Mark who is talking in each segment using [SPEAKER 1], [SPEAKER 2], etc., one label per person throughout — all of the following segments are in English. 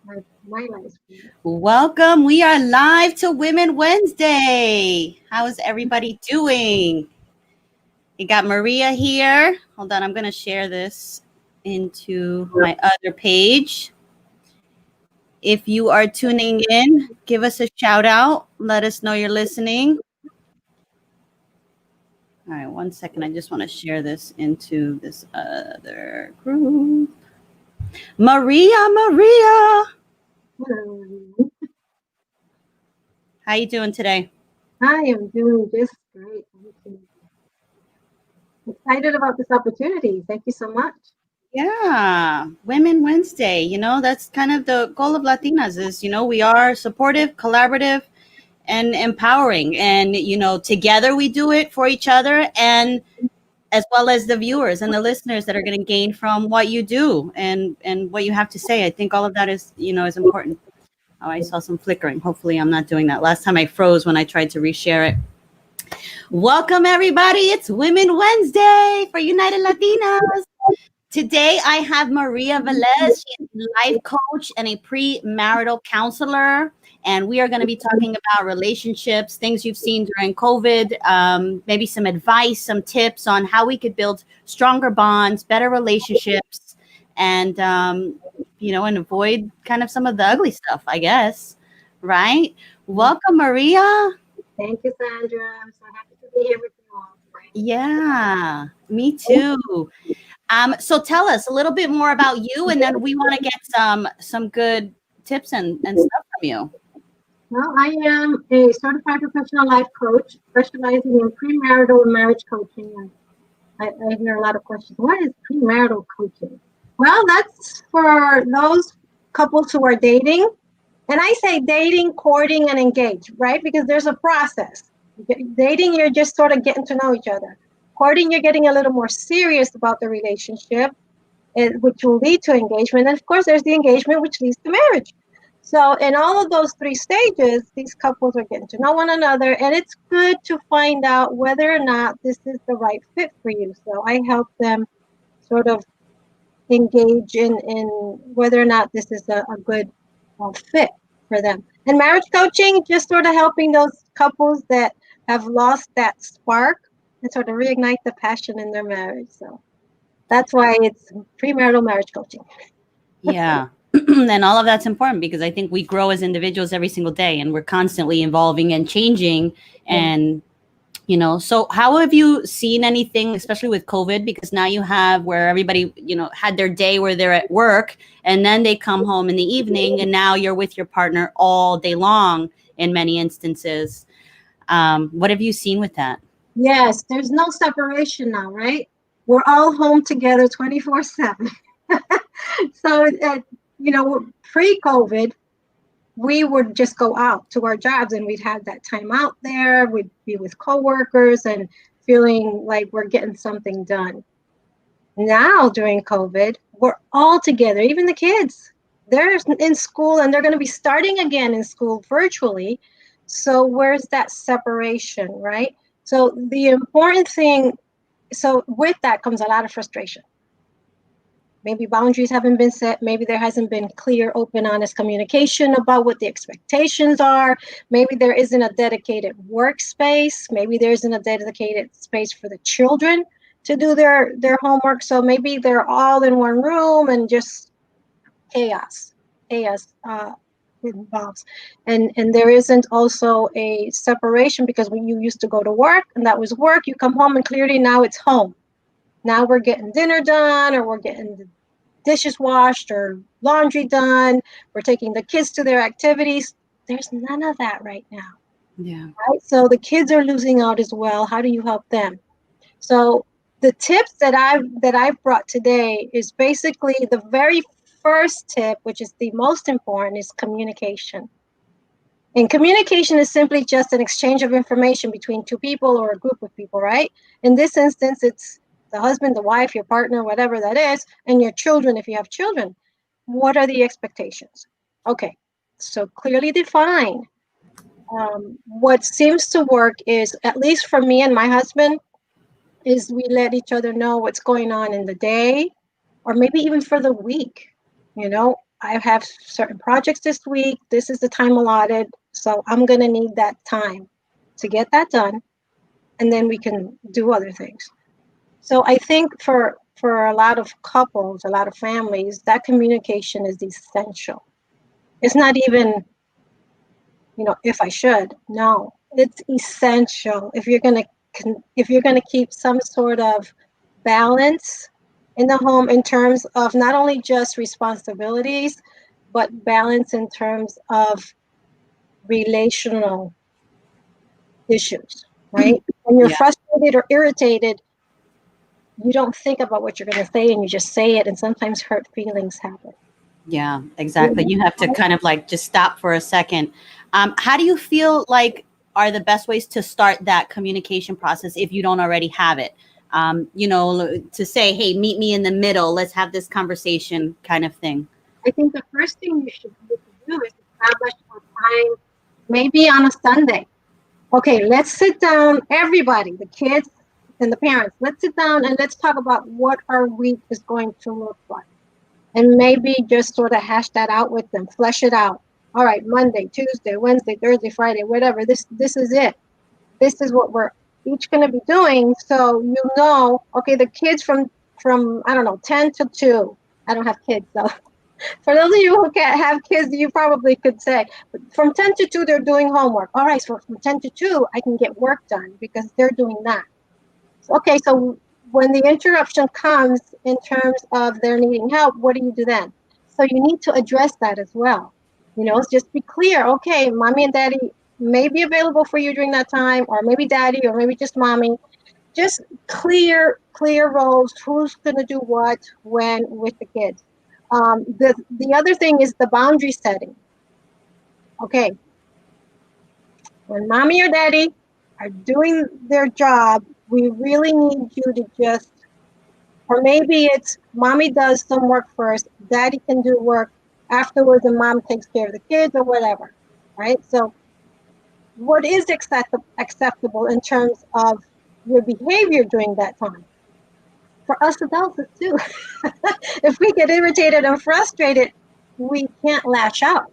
[SPEAKER 1] my life.
[SPEAKER 2] Welcome. We are live to Women Wednesday. How is everybody doing? You got Maria here. Hold on, I'm going to share this into my other page. If you are tuning in, give us a shout out. Let us know you're listening. All right, 1 second. I just want to share this into this other group. Maria.
[SPEAKER 1] Hello.
[SPEAKER 2] How you doing today?
[SPEAKER 1] I am doing just great. Thank you. Excited about this opportunity. Thank you so much.
[SPEAKER 2] Yeah, Women Wednesday. That's kind of the goal of Latinas is, we are supportive, collaborative, and empowering. And, together we do it for each other and as well as the viewers and the listeners that are going to gain from what you do and what you have to say. I think all of that is important. Oh, I saw some flickering. Hopefully I'm not doing that. Last time I froze when I tried to reshare it. Welcome, everybody. It's Women Wednesday for United Latinas. Today, I have Maria Velez. She is a life coach and a premarital counselor. And we are going to be talking about relationships, things you've seen during COVID, maybe some advice, some tips on how we could build stronger bonds, better relationships, and avoid kind of some of the ugly stuff, I guess. Right? Welcome, Maria.
[SPEAKER 1] Thank you, Sandra. I'm so happy to be here with you all today.
[SPEAKER 2] Yeah, me too. So tell us a little bit more about you, and then we want to get some good tips and stuff from you.
[SPEAKER 1] Well, I am a certified professional life coach specializing in premarital and marriage coaching. And I hear a lot of questions. What is premarital coaching? Well, that's for those couples who are dating. And I say dating, courting, and engage, right? Because there's a process. Dating, you're just sort of getting to know each other. Courting, you're getting a little more serious about the relationship, which will lead to engagement. And of course, there's the engagement, which leads to marriage. So, in all of those three stages, these couples are getting to know one another, and it's good to find out whether or not this is the right fit for you. So, I help them sort of engage in whether or not this is a good fit for them. And marriage coaching, just sort of helping those couples that have lost that spark and sort of reignite the passion in their marriage. So that's why it's premarital marriage coaching.
[SPEAKER 2] Yeah. And all of that's important because I think we grow as individuals every single day and we're constantly evolving and changing. And, so how have you seen anything, especially with COVID? Because now you have where everybody, had their day where they're at work and then they come home in the evening and now you're with your partner all day long in many instances. What have you seen with that?
[SPEAKER 1] Yes, there's no separation now, right? We're all home together 24/7. So, pre-COVID, we would just go out to our jobs and we'd have that time out there. We'd be with coworkers and feeling like we're getting something done. Now, during COVID, we're all together, even the kids. They're in school and they're going to be starting again in school virtually. So, where's that separation, right? So, the important thing, so with that comes a lot of frustration. Maybe boundaries haven't been set. Maybe there hasn't been clear, open, honest communication about what the expectations are. Maybe there isn't a dedicated workspace. Maybe there isn't a dedicated space for the children to do their homework. So maybe they're all in one room and just chaos involves. And there isn't also a separation because when you used to go to work and that was work, you come home and clearly now it's home. Now we're getting dinner done or we're getting the dishes washed or laundry done. We're taking the kids to their activities. There's none of that right now.
[SPEAKER 2] Yeah.
[SPEAKER 1] Right? So the kids are losing out as well. How do you help them? So the tips that I've brought today is basically the very first tip, which is the most important, is communication. And communication is simply just an exchange of information between two people or a group of people, right? In this instance, it's the husband, the wife, your partner, whatever that is, and your children if you have children. What are the expectations? Okay, so clearly define. What seems to work is, at least for me and my husband, is we let each other know what's going on in the day or maybe even for the week. I have certain projects this week. This is the time allotted. So I'm going to need that time to get that done. And then we can do other things. So I think for a lot of couples, a lot of families, that communication is essential. It's not even, if I should. No, it's essential if you're going to keep some sort of balance in the home in terms of not only just responsibilities, but balance in terms of relational issues, right? When you're
[SPEAKER 2] Yeah.
[SPEAKER 1] frustrated or irritated, you don't think about what you're going to say and you just say it, and sometimes hurt feelings happen.
[SPEAKER 2] Yeah, exactly. You have to kind of like just stop for a second. How do you feel like are the best ways to start that communication process if you don't already have it? To say, hey, meet me in the middle. Let's have this conversation kind of thing.
[SPEAKER 1] I think the first thing you should need to do is establish a time, maybe on a Sunday. Okay, let's sit down, everybody, the kids and the parents. Let's sit down and let's talk about what our week is going to look like. And maybe just sort of hash that out with them, flesh it out. All right, Monday, Tuesday, Wednesday, Thursday, Friday, whatever. This is it. This is what we're each going to be doing. So you know, okay, the kids from I don't know 10 to 2. I don't have kids, so for those of you who can't have kids, you probably could say, but from 10 to 2, they're doing homework. All right, so from 10 to 2, I can get work done because they're doing that. Okay, so when the interruption comes in terms of their needing help, what do you do then? So you need to address that as well. Just be clear. Okay, mommy and daddy may be available for you during that time, or maybe daddy, or maybe just mommy. Just clear roles. Who's going to do what when with the kids. The other thing is the boundary setting. Okay, when mommy or daddy are doing their job, we really need you to just, or maybe it's mommy does some work first, daddy can do work afterwards, and mom takes care of the kids or whatever, right? So what is acceptable in terms of your behavior during that time? For us adults too. If we get irritated and frustrated, we can't lash out.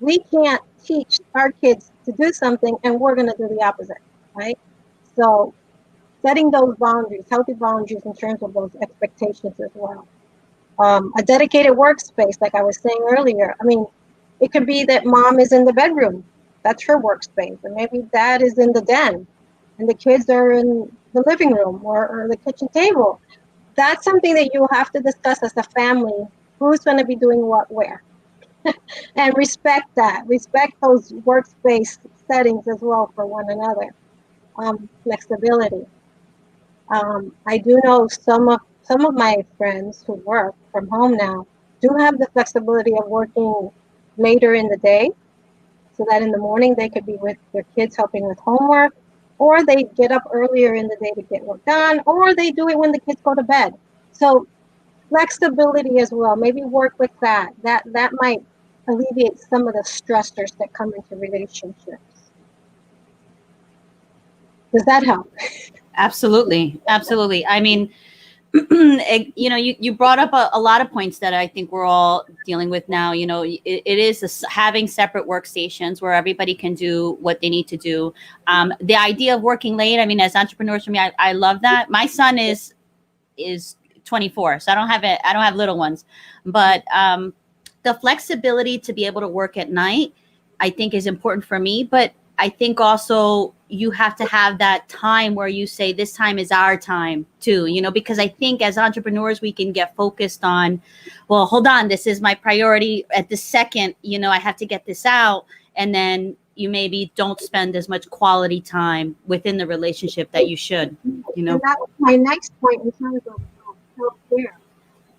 [SPEAKER 1] We can't teach our kids to do something and we're going to do the opposite, right? So setting those boundaries, healthy boundaries in terms of those expectations as well. A dedicated workspace, like I was saying earlier. I mean, it could be that mom is in the bedroom. That's her workspace. And maybe dad is in the den and the kids are in the living room or the kitchen table. That's something that you'll have to discuss as a family. Who's going to be doing what where? And respect that. Respect those workspace settings as well for one another. Flexibility. I do know some of my friends who work from home now do have the flexibility of working later in the day, so that in the morning they could be with their kids helping with homework, or they get up earlier in the day to get work done, or they do it when the kids go to bed. So flexibility as well. Maybe work with that. That might alleviate some of the stressors that come into relationships. Does that help?
[SPEAKER 2] Absolutely. Absolutely. I mean, you brought up a lot of points that I think we're all dealing with now. It is having separate workstations where everybody can do what they need to do. The idea of working late, I mean, as entrepreneurs for me, I love that. My son is 24, so I don't have little ones, but the flexibility to be able to work at night, I think is important for me. But I think also you have to have that time where you say this time is our time too, because I think as entrepreneurs, we can get focused on, well, hold on, this is my priority at this second, I have to get this out. And then you maybe don't spend as much quality time within the relationship that you should,
[SPEAKER 1] And that was my next point in terms of self-care.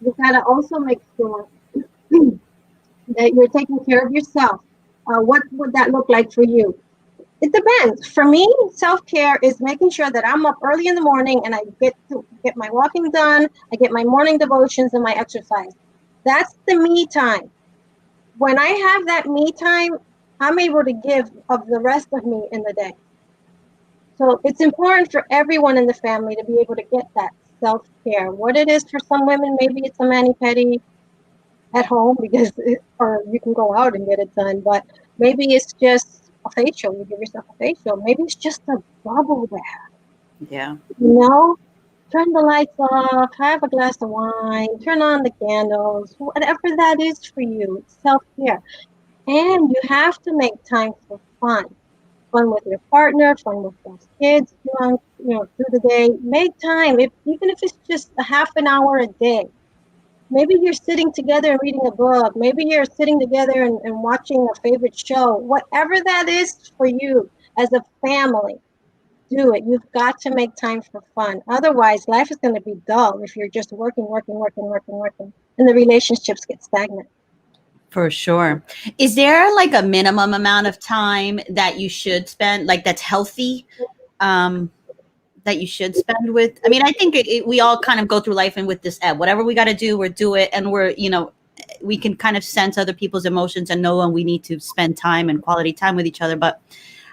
[SPEAKER 1] You've got to also make sure that you're taking care of yourself. What would that look like for you? It depends. For me, self-care is making sure that I'm up early in the morning and I get my walking done, I get my morning devotions and my exercise. That's the me time. When I have that me time, I'm able to give of the rest of me in the day. So it's important for everyone in the family to be able to get that self-care. What it is for some women, maybe it's a mani-pedi. at home or you can go out and get it done. But maybe it's just a facial. You give yourself a facial. Maybe it's just a bubble bath.
[SPEAKER 2] Yeah.
[SPEAKER 1] You know, turn the lights off, have a glass of wine, turn on the candles, whatever that is for you. It's self-care. And you have to make time for fun. Fun with your partner, fun with those kids through the day. Make time, even if it's just a half an hour a day. Maybe you're sitting together and reading a book. Maybe you're sitting together and watching a favorite show. Whatever that is for you as a family, do it. You've got to make time for fun. Otherwise, life is going to be dull if you're just working, working, working, working, working, and the relationships get stagnant.
[SPEAKER 2] For sure. Is there like a minimum amount of time that you should spend, like that's healthy, um, that you should spend with? I mean, I think we all kind of go through life and with this ebb, whatever we got to do, we're do it, and we can kind of sense other people's emotions and know when we need to spend time and quality time with each other. But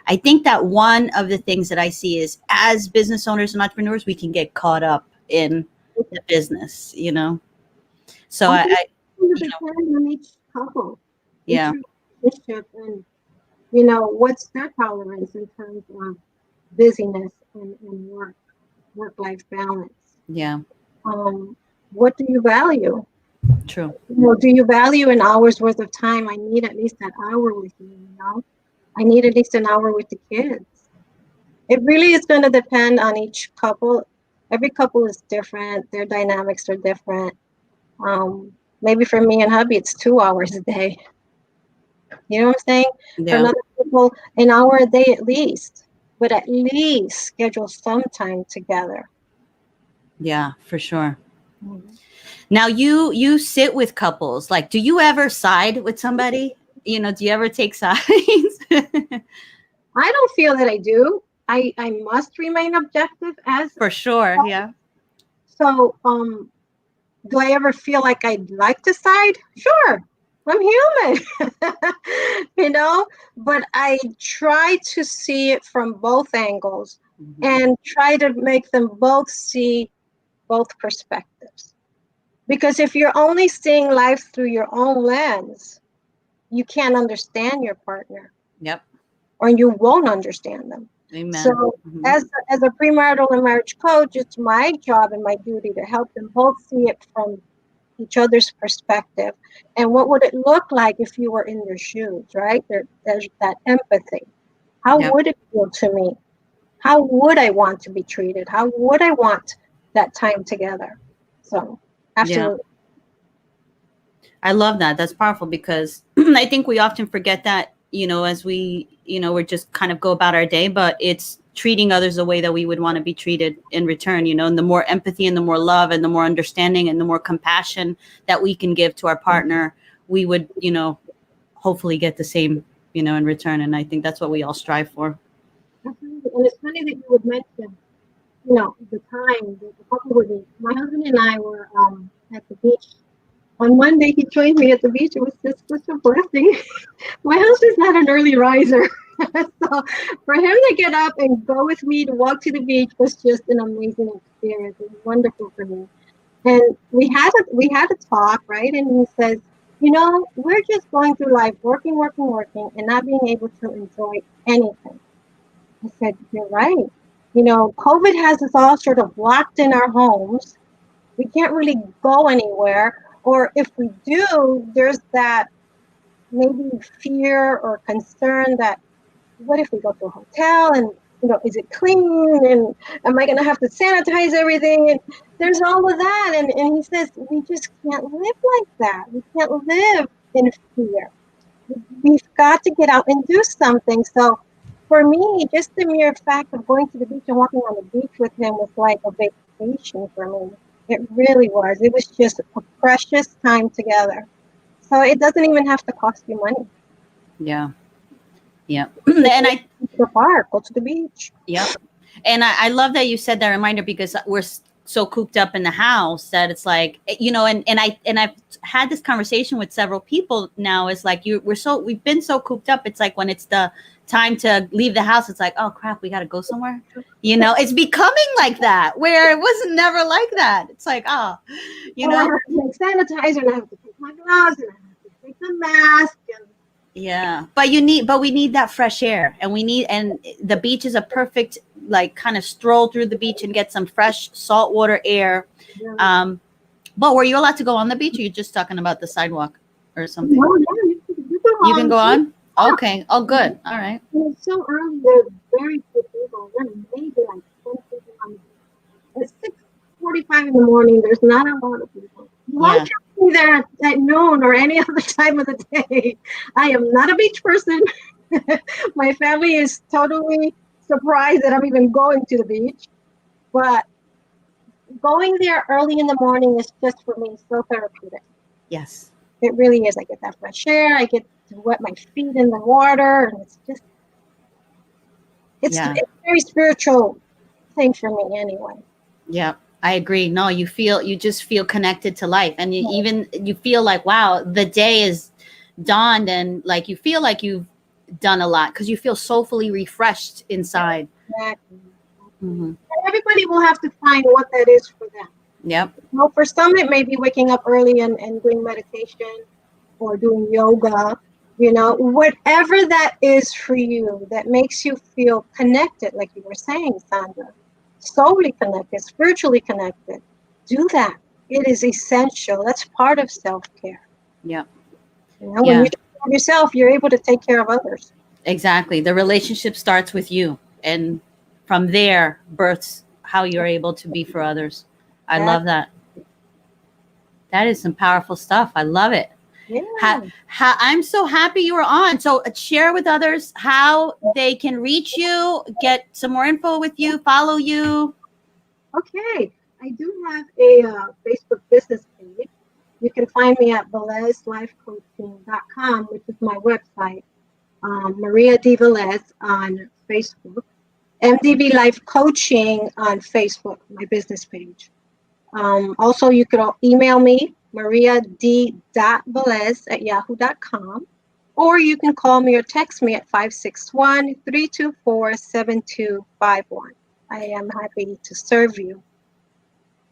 [SPEAKER 2] I think that one of the things that I see is as business owners and entrepreneurs, we can get caught up in the business, So
[SPEAKER 1] I think it
[SPEAKER 2] you know,
[SPEAKER 1] depends on each couple, each
[SPEAKER 2] yeah,
[SPEAKER 1] relationship, and what's their tolerance in terms of busyness and work-life balance.
[SPEAKER 2] yeah,
[SPEAKER 1] Um, what do you value?
[SPEAKER 2] true.
[SPEAKER 1] Do you value an hour's worth of time? I need at least an hour with you. I need at least an hour with the kids. It really is going to depend on each couple. Every couple is different. Their dynamics are different. Maybe for me and hubby, it's 2 hours a day. You know what I'm saying? For
[SPEAKER 2] Yeah,
[SPEAKER 1] another people, an hour a day at least. But at least schedule some time together.
[SPEAKER 2] yeah, for sure.
[SPEAKER 1] Mhm.
[SPEAKER 2] Now you sit with couples. Like, do you ever side with somebody? Do you ever take sides?
[SPEAKER 1] I don't feel that I do. I must remain objective as
[SPEAKER 2] For sure. Yeah.
[SPEAKER 1] so. Do I ever feel like I'd like to side? Sure, I'm human, but I try to see it from both angles
[SPEAKER 2] Mhm.
[SPEAKER 1] and try to make them both see both perspectives. Because if you're only seeing life through your own lens, you can't understand your partner
[SPEAKER 2] Yep.
[SPEAKER 1] or you won't understand them.
[SPEAKER 2] Amen.
[SPEAKER 1] So,
[SPEAKER 2] Hmm.
[SPEAKER 1] as a premarital and marriage coach, it's my job and my duty to help them both see it from each other's perspective. And what would it look like if you were in their shoes, right? There's that empathy. How
[SPEAKER 2] Yep.
[SPEAKER 1] would it feel to me? How would I want to be treated? How would I want that time together? So,
[SPEAKER 2] Yeah.
[SPEAKER 1] absolutely.
[SPEAKER 2] I love that. That's powerful because I think we often forget that, as we're just kind of go about our day, but it's treating others the way that we would want to be treated in return, and the more empathy and the more love and the more understanding and the more compassion that we can give to our partner, we would, hopefully get the same, in return. And I think that's what we all strive for.
[SPEAKER 1] Absolutely. And it's funny that you would mention, the time that the couple would be. My husband and I were at the beach. On Monday, he joined me at the beach. It was just such a blessing. My husband's not an early riser. So for him to get up and go with me to walk to the beach was just an amazing experience. It was wonderful for me. And we had a talk, right? And he says, we're just going through life, working, working, working, and not being able to enjoy anything. I said, you're right. COVID has us all sort of locked in our homes. We can't really go anywhere. Or if we do, there's that maybe fear or concern that what if we go to a hotel and is it clean and am I going to have to sanitize everything? And there's all of that. And he says we just can't live like that. We can't live in fear. We've got to get out and do something. So for me, just the mere fact of going to the beach and walking on the beach with him was like a vacation for me. It really was. It was just a precious time together. So it doesn't even have to cost you money.
[SPEAKER 2] Yeah. Yeah.
[SPEAKER 1] Go
[SPEAKER 2] And
[SPEAKER 1] to the park, go to the beach.
[SPEAKER 2] yep. And I love that you said that reminder because we're so cooped up in the house that it's like, and I've had this conversation with several people now. It's like we've been so cooped up. It's like when it's the time to leave the house, it's like, oh crap, we got to go somewhere. You know, it's becoming like that where it wasn't never like that. It's like, oh, you
[SPEAKER 1] And I
[SPEAKER 2] know.
[SPEAKER 1] have to take sanitizer, and I have to take my gloves, and I have to take the mask. And
[SPEAKER 2] Yeah, but we need that fresh air, and the beach is a perfect like kind of stroll through the beach and get some fresh saltwater air. But were you allowed to go on the beach, or you're just talking about the sidewalk or something?
[SPEAKER 1] oh, yeah,
[SPEAKER 2] You can go on. Okay. Oh, good. All right.
[SPEAKER 1] And it's so early, there's very few people. There maybe like 10 people on the beach. At 6:45 in the morning, there's not a lot of people. You won't
[SPEAKER 2] Yeah.
[SPEAKER 1] catch me there at noon or any other time of the day. I am not a beach person. My family is totally surprised that I'm even going to the beach. But going there early in the morning is just for me so therapeutic.
[SPEAKER 2] Yes.
[SPEAKER 1] It really is. I get that fresh air. I get to wet my feet in the water, and it's
[SPEAKER 2] Yeah.
[SPEAKER 1] a very spiritual thing for me anyway.
[SPEAKER 2] Yeah. I agree. No, you just feel connected to life, and you feel like, wow, the day is dawned, and like you feel like you've done a lot because you feel soulfully refreshed inside.
[SPEAKER 1] Exactly.
[SPEAKER 2] Mm-hmm.
[SPEAKER 1] And everybody will have to find what that is for them.
[SPEAKER 2] Yep.
[SPEAKER 1] Well, for some, it may be waking up early and doing meditation or doing yoga. You know, whatever that is for you that makes you feel connected, like you were saying, Sandra, soully connected, spiritually connected, do that. It is essential. That's part of self-care.
[SPEAKER 2] Yep.
[SPEAKER 1] You know, when you take care of yourself, you're able to take care of others.
[SPEAKER 2] Exactly. The relationship starts with you, and from there births how you're able to be for others. I love that. That is some powerful stuff. I love it.
[SPEAKER 1] Yeah.
[SPEAKER 2] I'm so happy you were on. So share with others how they can reach you, get some more info with you, follow you.
[SPEAKER 1] Okay. I do have a Facebook business page. You can find me at velezlifecoaching.com, which is my website. Maria D. Velez on Facebook. MDV Life Coaching on Facebook, my business page. Also, you could email me, mariad.velez@yahoo.com, or you can call me or text me at 561-324-7251. I am happy to serve you.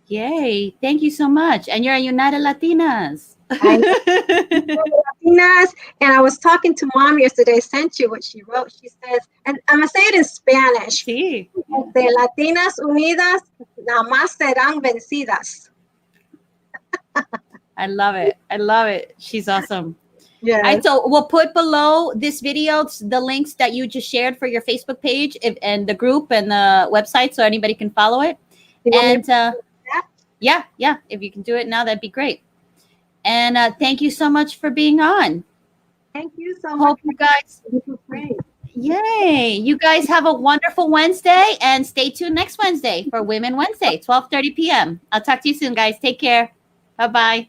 [SPEAKER 2] Yay. Thank you so much. And you're a United Latinas.
[SPEAKER 1] Latinas, and I was talking to Mom yesterday. I sent you what she wrote. She says, and I'm going to say it in Spanish.
[SPEAKER 2] Sí.
[SPEAKER 1] De Latinas Unidas, nada más serán vencidas.
[SPEAKER 2] I love it. I love it. She's awesome.
[SPEAKER 1] Yeah.
[SPEAKER 2] So we'll put below this video the links that you just shared for your Facebook page and the group and the website, so anybody can follow it. And yeah, if you can do it now, that'd be great. And thank you so much for being on.
[SPEAKER 1] Thank you so much.
[SPEAKER 2] Hope you guys. Yay! You guys have a wonderful Wednesday, and stay tuned next Wednesday for Women Wednesday, 12:30 p.m. I'll talk to you soon, guys. Take care. Bye-bye.